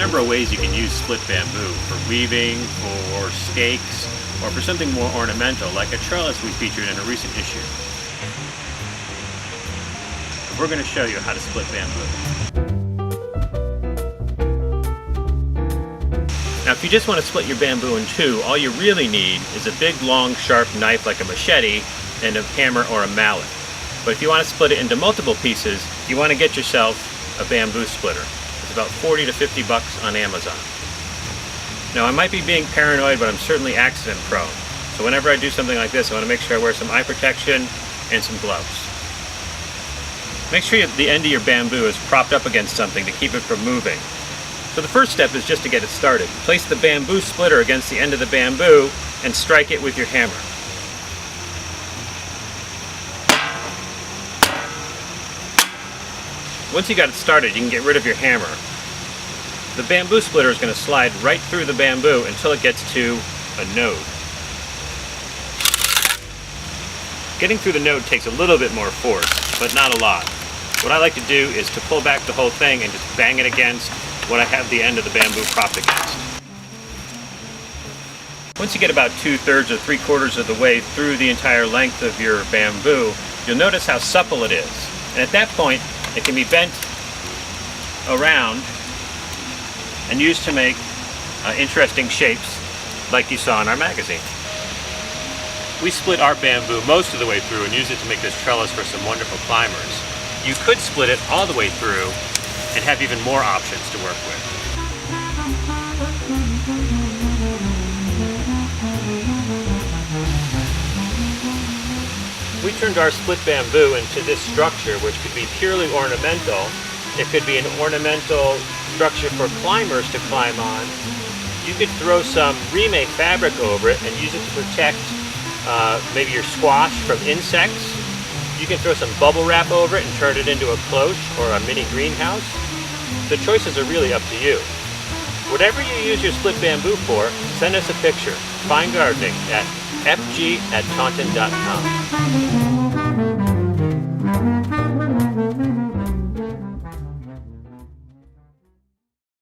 number of ways you can use split bamboo for weaving, for stakes, or for something more ornamental like a trellis we featured in a recent issue. We're going to show you how to split bamboo. Now if you just want to split your bamboo in two, all you really need is a big long sharp knife like a machete and a hammer or a mallet. But if you want to split it into multiple pieces, you want to get yourself a bamboo splitter. It's about 40 to 50 bucks on Amazon. Now I might be being paranoid, but I'm certainly accident prone. So whenever I do something like this, I want to make sure I wear some eye protection and some gloves. Make sure the end of your bamboo is propped up against something to keep it from moving. So the first step is just to get it started. Place the bamboo splitter against the end of the bamboo and strike it with your hammer. Once you got it started, you can get rid of your hammer. The bamboo splitter is going to slide right through the bamboo until it gets to a node. Getting through the node takes a little bit more force, but not a lot. What I like to do is to pull back the whole thing and just bang it against what I have the end of the bamboo propped against. Once you get about 2/3 or 3/4 of the way through the entire length of your bamboo, you'll notice how supple it is. And at that point, it can be bent around and used to make interesting shapes like you saw in our magazine. We split our bamboo most of the way through and use it to make this trellis for some wonderful climbers. You could split it all the way through and have even more options to work with. We turned our split bamboo into this structure, which could be purely ornamental. It could be an ornamental structure for climbers to climb on. You could throw some remade fabric over it and use it to protect maybe your squash from insects. You can throw some bubble wrap over it and turn it into a cloche or a mini greenhouse. The choices are really up to you. Whatever you use your split bamboo for, send us a picture. Fine Gardening at fg@taunton.com.